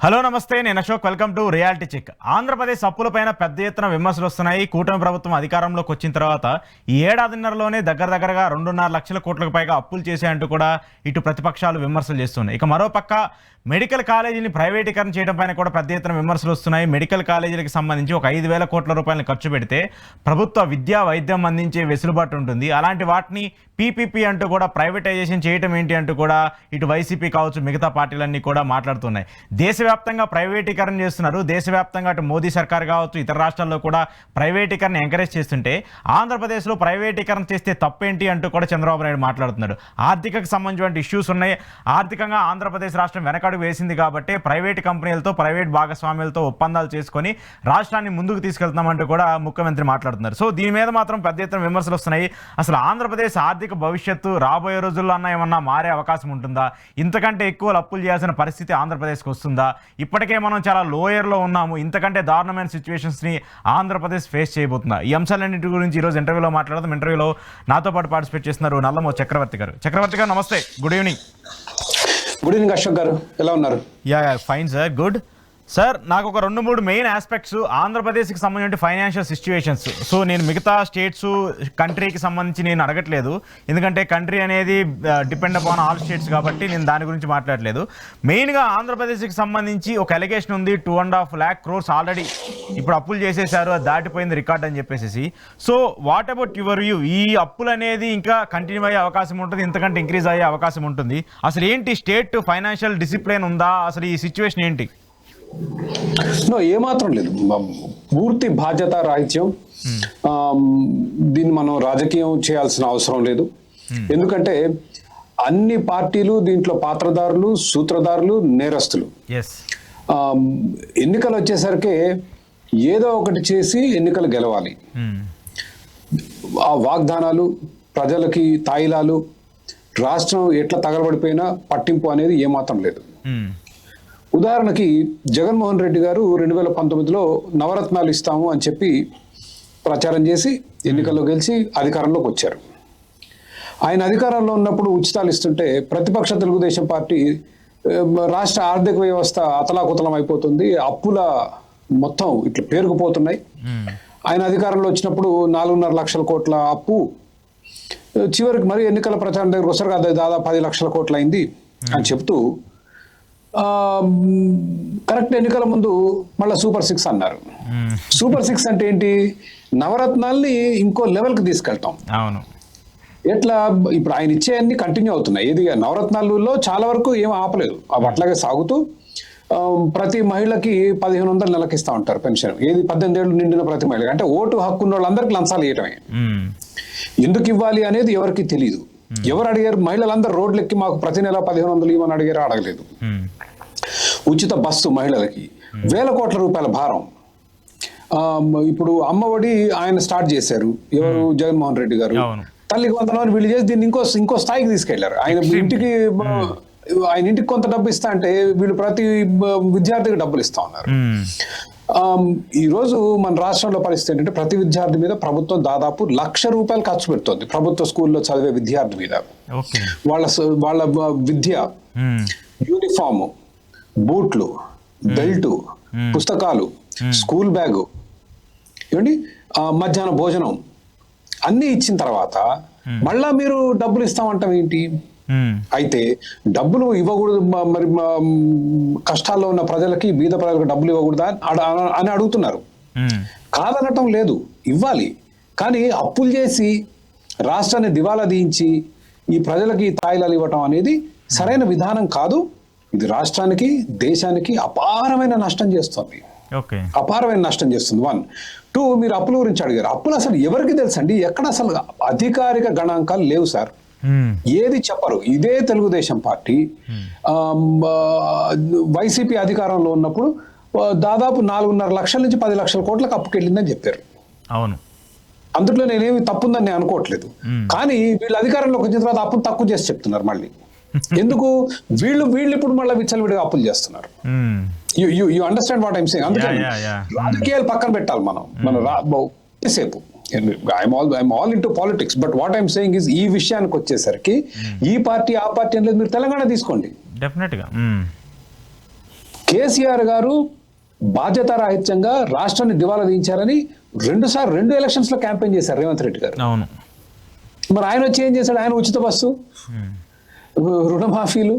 Hello నమస్తే, నేను Ashok. Welcome to reality check. Andhra Pradesh అప్పులపైన పెద్ద ఎత్తున విమర్శలు వస్తున్నాయి. కూటమి ప్రభుత్వం అధికారంలోకి వచ్చిన తర్వాత ఈ ఏడాదిన్నరలోనే దగ్గరగా 2.5 లక్షల కోట్లకు పైగా అప్పులు చేశాయంటూ కూడా ఇటు ప్రతిపక్షాలు విమర్శలు చేస్తున్నాయి. ఇక మరోపక్క మెడికల్ కాలేజీని ప్రైవేటీకరణ చేయడం పైన కూడా పెద్ద ఎత్తున విమర్శలు వస్తున్నాయి. మెడికల్ కాలేజీలకు సంబంధించి ఒక 5,000 కోట్ల రూపాయలను ఖర్చు పెడితే ప్రభుత్వ విద్యా వైద్యం అందించే వెసులుబాటు ఉంటుంది. అలాంటి వాటిని పీపీపీ అంటూ కూడా ప్రైవేటైజేషన్ చేయటం ఏంటి అంటూ కూడా ఇటు వైసీపీ కావచ్చు, మిగతా పార్టీలన్నీ కూడా మాట్లాడుతున్నాయి. దేశవ్యాప్తంగా ప్రైవేటీకరణ చేస్తున్నారు. దేశవ్యాప్తంగా అటు మోదీ సర్కార్ కావచ్చు, ఇతర రాష్ట్రాల్లో కూడా ప్రైవేటీకరణ ఎంకరేజ్ చేస్తుంటే ఆంధ్రప్రదేశ్లో ప్రైవేటీకరణ చేస్తే తప్పేంటి అంటూ కూడా చంద్రబాబు నాయుడు మాట్లాడుతున్నారు. ఆర్థికకు సంబంధించిన ఇష్యూస్ ఉన్నాయి. ఆర్థికంగా ఆంధ్రప్రదేశ్ రాష్ట్రం వెనకడుగు వేసింది కాబట్టి ప్రైవేట్ కంపెనీలతో, ప్రైవేట్ భాగస్వామ్యాలతో ఒప్పందాలు చేసుకొని రాష్ట్రాన్ని ముందుకు తీసుకెళ్తున్నామంటూ కూడా ముఖ్యమంత్రి మాట్లాడుతున్నారు. సో దీని మీద మాత్రం పెద్ద ఎత్తున విమర్శలు వస్తున్నాయి. అసలు ఆంధ్రప్రదేశ్ ఆర్థిక భవిష్యత్తు రాబోయే రోజుల్లో అన్న ఏమన్నా మారే అవకాశం ఉంటుందా? ఇంతకంటే ఎక్కువ అప్పులు చేయాల్సిన పరిస్థితి ఆంధ్రప్రదేశ్కి వస్తుందా? ఇప్పటికే మనం చాలా లోయర్లో ఉన్నాము. ఇంతకంటే దారుణమైన సిచ్యువేషన్స్ని ఆంధ్రప్రదేశ్ ఫేస్ చేయబోతుందా? ఈ అంశాలన్నింటి గురించి ఈరోజు ఇంటర్వ్యూలో మాట్లాడదాం. ఇంటర్వ్యూలో నాతో పాటు పార్టిసిపేట్ చేస్తున్నారు నల్లమో చక్రవర్తి గారు. చక్రవర్తి గారు నమస్తే, good evening. Good evening Ashok garu, ఎలా ఉన్నారు? Yeah fine sir, good sir. నాకు ఒక 2-3 మెయిన్ ఆస్పెక్ట్స్ ఆంధ్రప్రదేశ్కి సంబంధించిన ఫైనాన్షియల్ సిచ్యువేషన్స్. సో నేను మిగతా స్టేట్స్ కంట్రీకి సంబంధించి నేను అడగట్లేదు, ఎందుకంటే కంట్రీ అనేది డిపెండ్ అపాన్ ఆల్ స్టేట్స్ కాబట్టి నేను దాని గురించి మాట్లాడలేదు. మెయిన్గా ఆంధ్రప్రదేశ్కి సంబంధించి ఒక ఎలిగేషన్ ఉంది, 2.5 lakh crores ఆల్రెడీ ఇప్పుడు అప్పులు చేసేసారు, అది దాటిపోయింది రికార్డ్ అని చెప్పేసి. So what about your view? ఈ అప్పులు అనేది ఇంకా కంటిన్యూ అయ్యే అవకాశం ఉంటుంది, ఇంతకంటే ఇంక్రీజ్ అయ్యే అవకాశం ఉంటుంది. అసలు ఏంటి స్టేట్ ఫైనాన్షియల్ డిసిప్లిన్ ఉందా? అసలు ఈ సిచ్యువేషన్ ఏంటి? ఏమాత్రం లేదు, పూర్తి బాధ్యత రాహిత్యం. దీన్ని మనం రాజకీయం చేయాల్సిన అవసరం లేదు. ఎందుకంటే అన్ని పార్టీలు దీంట్లో పాత్రదారులు, సూత్రధారులు, నేరస్తులు. ఎన్నికలు వచ్చేసరికి ఏదో ఒకటి చేసి ఎన్నికలు గెలవాలి. ఆ వాగ్దానాలు, ప్రజలకి తాయిలాలు, రాష్ట్రం ఎట్లా తగలబడిపోయినా పట్టింపు అనేది ఏమాత్రం లేదు. ఉదాహరణకి జగన్మోహన్ రెడ్డి గారు 2019లో నవరత్నాలు ఇస్తాము అని చెప్పి ప్రచారం చేసి ఎన్నికల్లో గెలిచి అధికారంలోకి వచ్చారు. ఆయన అధికారంలో ఉన్నప్పుడు ఉచితాలు ఇస్తుంటే ప్రతిపక్ష తెలుగుదేశం పార్టీ రాష్ట్ర ఆర్థిక వ్యవస్థ అతలాకుతలం అయిపోతుంది, అప్పుల మొత్తం ఇట్లా పేరుకుపోతున్నాయి. ఆయన అధికారంలో వచ్చినప్పుడు 4.5 లక్షల కోట్ల అప్పు, చివరికి మరి ఎన్నికల ప్రచారం దగ్గర వస్తారు కదా, దాదాపు 10 లక్షల కోట్లు అయింది అని చెప్తూ కరెక్ట్ ఎన్నికల ముందు మళ్ళీ సూపర్ 6 అన్నారు. సూపర్ 6 అంటే ఏంటి? నవరత్నాల్ని ఇంకో లెవెల్కి తీసుకెళ్తాం. అవును. ఎట్లా? ఇప్పుడు ఆయన ఇచ్చే అన్ని కంటిన్యూ అవుతున్నాయి. ఏది నవరత్నాలలో చాలా వరకు ఏం ఆపలేదు, అవి అట్లాగే సాగుతూ ప్రతి మహిళకి 1,500 నెలకి ఇస్తా ఉంటారు పెన్షన్. ఏది 18 ఏళ్ళు నిండిన ప్రతి మహిళకి. అంటే ఓటు హక్కు ఉన్న వాళ్ళందరికీ లంచాలు ఇవ్వటమే. ఎందుకు ఇవ్వాలి అనేది ఎవరికి తెలియదు. ఎవరు అడిగారు? మహిళలందరూ రోడ్లెక్కి మాకు ప్రతి నెల 1,500 ఇవ్వని అడిగారు, అడగలేదు. ఉచిత బస్సు మహిళలకి 1,000 కోట్ల రూపాయల భారం. ఇప్పుడు అమ్మఒడి ఆయన స్టార్ట్ చేశారు, ఎవరు? జగన్మోహన్ రెడ్డి గారు. తల్లికి వందనం వీళ్ళు చేసి దీన్ని ఇంకో స్థాయికి తీసుకెళ్లారు. ఆయన ఇంటికి కొంత డబ్బు ఇస్తా అంటే వీళ్ళు ప్రతి విద్యార్థికి డబ్బులు ఇస్తా ఉన్నారు. ఈ రోజు మన రాష్ట్రంలో పరిస్థితి ఏంటంటే ప్రతి విద్యార్థి మీద ప్రభుత్వం దాదాపు 1,00,000 రూపాయలు ఖర్చు పెడుతుంది. ప్రభుత్వ స్కూల్లో చదివే విద్యార్థి మీద వాళ్ళ విద్య, యూనిఫాము, బూట్లు, బెల్టు, పుస్తకాలు, స్కూల్ బ్యాగు, ఏమండి మధ్యాహ్న భోజనం అన్ని ఇచ్చిన తర్వాత మళ్ళా మీరు డబ్బులు ఇస్తామంటాం ఏంటి? అయితే డబ్బులు ఇవ్వకూడదు, మరి కష్టాల్లో ఉన్న ప్రజలకి, బీద ప్రజలకు డబ్బులు ఇవ్వకూడదా అని అడుగుతున్నారు. కాదనటం లేదు, ఇవ్వాలి. కానీ అప్పులు చేసి రాష్ట్రాన్ని దివాలా తీయించి ఈ ప్రజలకి తాయిలాలు ఇవ్వటం అనేది సరైన విధానం కాదు. ఇది రాష్ట్రానికి, దేశానికి అపారమైన నష్టం చేస్తుంది. అపారమైన నష్టం చేస్తుంది. 1, 2 మీరు అప్పుల గురించి అడిగారు. అప్పులు అసలు ఎవరికి తెలుసండి? ఎక్కడ అసలు అధికారిక గణాంకాలు లేవు సార్, ఏది చెప్పరు. ఇదే తెలుగుదేశం పార్టీ వైసీపీ అధికారంలో ఉన్నప్పుడు దాదాపు 4.5 లక్షల నుంచి 10 లక్షల కోట్లకు అప్పుకెళ్ళిందని చెప్పారు. అవును. అందులో నేనేమి తప్పుందని నేను అనుకోవట్లేదు. కానీ వీళ్ళు అధికారంలోకి వచ్చిన తర్వాత అప్పులు తక్కువ చేసి చెప్తున్నారు మళ్ళీ. ఎందుకు? వీళ్ళు ఇప్పుడు మళ్ళీ విచ్చలవిడిగా అప్పులు చేస్తున్నారు. You understand what I'm saying? అందుకని రాజకీయాలు పక్కన పెట్టాలి మనం సేపు. I'm all into politics, but what I'm saying is ఈ విషయానికి వచ్చేసరికి ఈ పార్టీ ఆ పార్టీ అనేది మీరు తెలంగాణ తీసుకోండి, డెఫినెట్ గా కేసీఆర్ గారు బాధ్యతారాహిత్యంగా రాష్ట్రాన్ని దివాలా తీయించారని రెండు ఎలక్షన్స్ లో క్యాంపెయిన్ చేశారు రేవంత్ రెడ్డి గారు. అవును. మరి ఆయన వచ్చి ఏం చేశాడు? ఆయన ఉచిత బస్సు, రుణమాఫీలు,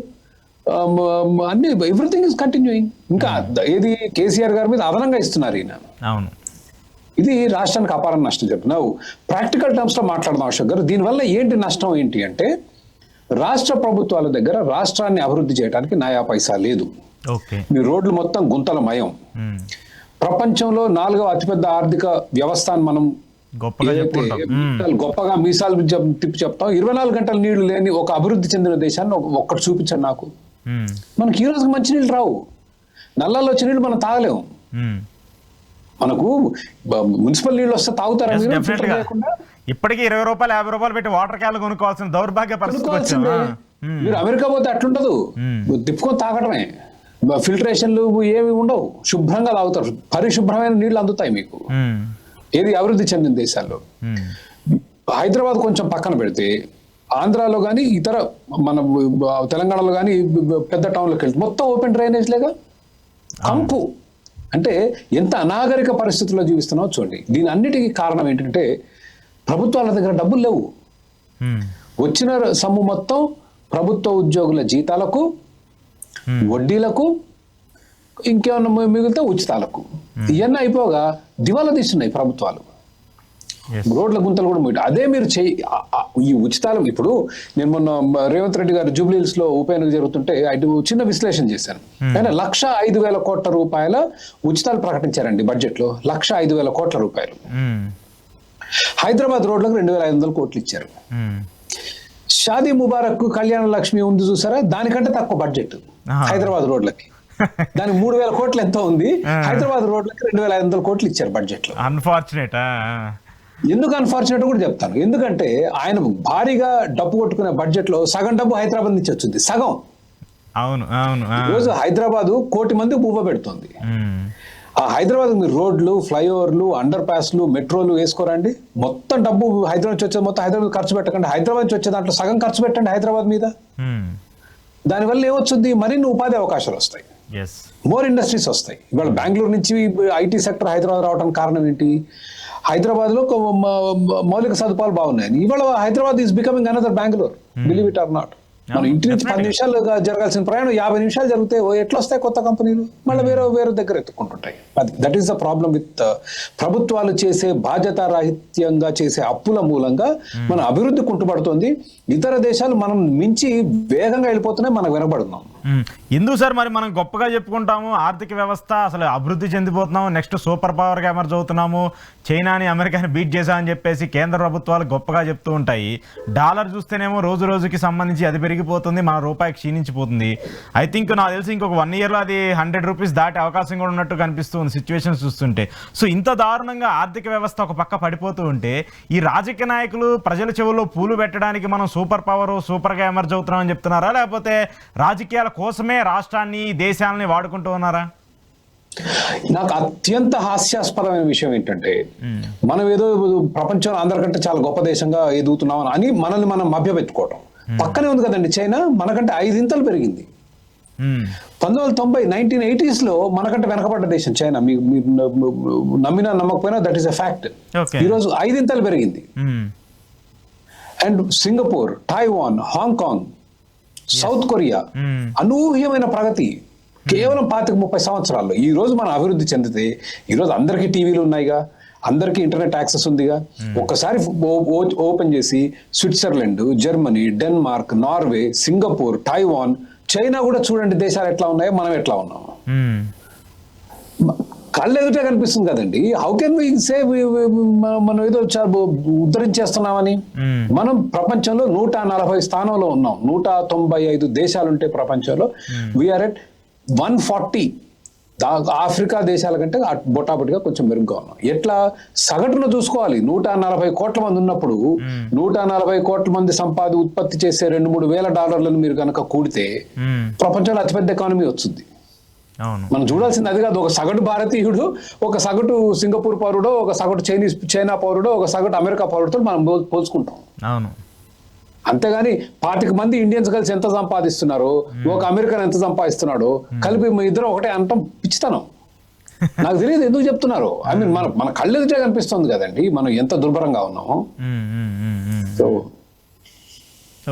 అన్ని, ఎవ్రీథింగ్ ఇస్ కంటిన్యూయింగ్. ఇంకా ఏది కేసీఆర్ గారి మీద అదనంగా ఇస్తున్నారు ఈయన. అవును. ఇది రాష్ట్రానికి అపారం నష్టం చెప్తున్నావు. ప్రాక్టికల్ టర్మ్స్ లో మాట్లాడదాం అశోక్ గారు. దీనివల్ల ఏంటి నష్టం ఏంటి అంటే, రాష్ట్ర ప్రభుత్వాల దగ్గర రాష్ట్రాన్ని అభివృద్ధి చేయడానికి నయా పైసా లేదు. మీ రోడ్లు మొత్తం గుంతలమయం. ప్రపంచంలో 4వ అతిపెద్ద ఆర్థిక వ్యవస్థ అని మనం గొప్పగా మీసాలు తిప్పి చెప్తాం. 24 గంటల నీళ్లు లేని ఒక అభివృద్ధి చెందిన దేశాన్ని ఒక్కటి చూపించండి నాకు. మనకి ఈ రోజుకి మంచి నీళ్ళు రావు. నల్లాల్లో వచ్చే నీళ్ళు మనం తాగలేము. మనకు మున్సిపల్ నీళ్ళు వస్తే తాగుతారా? ఇప్పటికీ 20 రూపాయలు 50 రూపాయలు పెట్టి వాటర్ క్యాన్లు కొనుక్కోవాల్సిన దౌర్భాగ్య పరిస్థితి. మీరు అమెరికా పోతే అట్లుండదు, తిప్పుకొని తాగడమే. ఫిల్టరేషన్లు ఏమి ఉండవు, శుభ్రంగా తాగుతారు. పరిశుభ్రమైన నీళ్లు అందుతాయి మీకు. ఏది అభివృద్ధి చెందిన దేశాల్లో. హైదరాబాద్ కొంచెం పక్కన పెడితే ఆంధ్రాలో కానీ ఇతర మన తెలంగాణలో కానీ పెద్ద టౌన్లోకి వెళ్తే మొత్తం ఓపెన్ డ్రైనేజ్ లేగా కంపు. అంటే ఎంత అనాగరిక పరిస్థితుల్లో జీవిస్తున్నావో చూడండి. దీని అన్నిటికీ కారణం ఏంటంటే ప్రభుత్వాల దగ్గర డబ్బులు లేవు. వచ్చిన సొమ్ము మొత్తం ప్రభుత్వ ఉద్యోగుల జీతాలకు, వడ్డీలకు, ఇంకేమన్నా మిగిలితే ఉచితాలకు, ఇవన్నీ అయిపోగా దివాలా తీస్తున్నాయి ప్రభుత్వాలు. రోడ్ల గుంతలు కూడా పోయి. అదే మీరు ఈ ఉచితాలు. ఇప్పుడు నేను మొన్న రేవంత్ రెడ్డి గారు జూబ్లీహిల్స్ లో ఉప ఎన్నిక జరుగుతుంటే చిన్న విశ్లేషణ చేశాను. ఆయన 1,05,000 కోట్ల రూపాయల ఉచితాలు ప్రకటించారండి బడ్జెట్ లో. 1,05,000 కోట్ల రూపాయలు. హైదరాబాద్ రోడ్లకు 2,500 కోట్లు ఇచ్చారు. షాదీ ముబారక్, కళ్యాణ లక్ష్మి ఉంది చూసారా, దానికంటే తక్కువ బడ్జెట్ హైదరాబాద్ రోడ్లకి. దానికి 3,000 కోట్లు ఎంతో ఉంది. హైదరాబాద్ రోడ్లకి 2,500 కోట్లు ఇచ్చారు బడ్జెట్ లో. అన్ఫార్చునేట్. ఎందుకు అన్ఫార్చునేట్ కూడా చెప్తాను. ఎందుకంటే ఆయన భారీగా డబ్బు కొట్టుకునే బడ్జెట్ లో సగం డబ్బు హైదరాబాద్ నుంచి వచ్చింది. సగం. అవును అవును. ఈరోజు హైదరాబాద్ 1 కోటి మంది ఊప పెడుతుంది. ఆ హైదరాబాద్ మీరు రోడ్లు, ఫ్లైఓవర్లు, అండర్ పాస్లు, మెట్రోలు వేసుకోరండి. మొత్తం డబ్బు హైదరాబాద్ నుంచి వచ్చేది మొత్తం హైదరాబాద్ ఖర్చు పెట్టకండి. హైదరాబాద్ నుంచి వచ్చే దాంట్లో సగం ఖర్చు పెట్టండి హైదరాబాద్ మీద. దానివల్ల ఏమొచ్చింది? మరిన్ని ఉపాధి అవకాశాలు వస్తాయి, మోర్ ఇండస్ట్రీస్ వస్తాయి. ఇవాళ బెంగళూరు నుంచి ఐటీ సెక్టర్ హైదరాబాద్ రావడానికి కారణం ఏంటి? హైదరాబాద్ లో మౌలిక సదుపాయాలు బాగున్నాయి. ఇవాళ Hyderabad is becoming another Bengaluru, believe it or not. మనం ఇంటి నుంచి 10 నిమిషాలు జరగాల్సిన ప్రయాణం 50 నిమిషాలు జరిగితే ఎట్లా వస్తాయి కొత్త కంపెనీలు? మళ్ళీ వేరే దగ్గర ఎత్తుకుంటుంటాయి. That is the problem with ప్రభుత్వాలు చేసే బాధ్యతారాహిత్యంగా చేసే అప్పుల మూలంగా మన అభివృద్ధి కుంటుపడుతుంది. ఇతర దేశాలు మనం మించి వేగంగా వెళ్ళిపోతున్నాయి, మనకు వినబడుతున్నాం. ఎందుకు సార్ మరి మనం గొప్పగా చెప్పుకుంటాము ఆర్థిక వ్యవస్థ అసలు అభివృద్ధి చెందిపోతున్నాము, నెక్స్ట్ సూపర్ పవర్గా ఎమర్జ్ అవుతున్నాము, చైనాని అమెరికాని బీట్ చేశామని చెప్పేసి కేంద్ర ప్రభుత్వాలు గొప్పగా చెప్తూ ఉంటాయి. డాలర్ చూస్తేనేమో రోజు రోజుకి సంబంధించి అది పెరిగిపోతుంది, మన రూపాయి క్షీణించిపోతుంది. ఐ థింక్ నాకు తెలిసి ఇంకొక 1 yearలో అది 100 రూపీస్ దాటే అవకాశం కూడా ఉన్నట్టు కనిపిస్తుంది సిచ్యువేషన్స్ చూస్తుంటే. సో ఇంత దారుణంగా ఆర్థిక వ్యవస్థ ఒక పక్క పడిపోతూ ఉంటే ఈ రాజకీయ నాయకులు ప్రజల చెవుల్లో పూలు పెట్టడానికి మనం సూపర్ పవర్, సూపర్గా ఎమర్జ్ అవుతున్నామని చెప్తున్నారా, లేకపోతే రాజకీయాల కోసమే రాష్ట్రాన్ని, దేశాలని వాడుకుంటూ ఉన్నారా? నాకు అత్యంత హాస్యాస్పదమైన విషయం ఏంటంటే, మనం ఏదో ప్రపంచంలో అందరికంటే చాలా గొప్ప దేశంగా ఎదుగుతున్నాం అని మనల్ని మనం మభ్యపెట్టుకోవటం. పక్కనే ఉంది కదండి చైనా, మనకంటే 5 ఇంతలు పెరిగింది. 1990 1980s లో మనకంటే వెనకబడ్డ దేశం చైనా. మీరు నమ్మినా నమ్మకపోయినా దట్ ఈస్ ఎ ఫ్యాక్ట్. ఈరోజు 5 ఇంతలు పెరిగింది. And Singapore, Taiwan, Hong Kong, south Korea అనూహ్యమైన ప్రగతి కేవలం 25-30 సంవత్సరాల్లో. ఈ రోజు మనం అభివృద్ధి చెందితే, ఈరోజు అందరికీ టీవీలు ఉన్నాయిగా, అందరికీ ఇంటర్నెట్ యాక్సెస్ ఉందిగా. ఒక్కసారి ఓపెన్ చేసి Switzerland, Germany, Denmark, Norway, Singapore, Taiwan, China కూడా చూడండి దేశాలు ఎట్లా ఉన్నాయో, మనం ఎట్లా ఉన్నాం. కళ్ళు ఎదుటే కనిపిస్తుంది కదండి. హౌ కెన్ వి సే మనం ఏదో ఉద్ధరించేస్తున్నామని? మనం ప్రపంచంలో 140 స్థానంలో ఉన్నాం. 195 దేశాలుంటే ప్రపంచంలో వీఆర్ ఎట్ 140. ఆఫ్రికా దేశాల కంటే బొటాబొటిగా కొంచెం మెరుగ్గా ఉన్నాం. ఎట్లా? సగటున చూసుకోవాలి. 140 కోట్ల మంది ఉన్నప్పుడు 140 కోట్ల మంది ఉత్పత్తి చేసే $2,000-3,000 మీరు కనుక కూడితే ప్రపంచంలో అతిపెద్ద ఎకానమీ వచ్చింది. మనం చూడాల్సింది అది కాదు. ఒక సగటు భారతీయుడు, ఒక సగటు సింగపూర్ పౌరుడో, ఒక సగటు చైనా పౌరుడో, ఒక సగటు అమెరికా పౌరుడితో మనం పోల్చుకుంటాం. అంతేగాని 25 మంది ఇండియన్స్ కలిసి ఎంత సంపాదిస్తున్నారు, ఒక అమెరికన్ ఎంత సంపాదిస్తున్నాడు కలిపి మీ ఇద్దరు ఒకటే అంటాం పిచ్చితనం. నాకు తెలియదు ఎందుకు చెప్తున్నారు. ఐ మీన్ మన కళ్ళెదుటే కనిపిస్తుంది కదండి మనం ఎంత దుర్భరంగా ఉన్నామో. So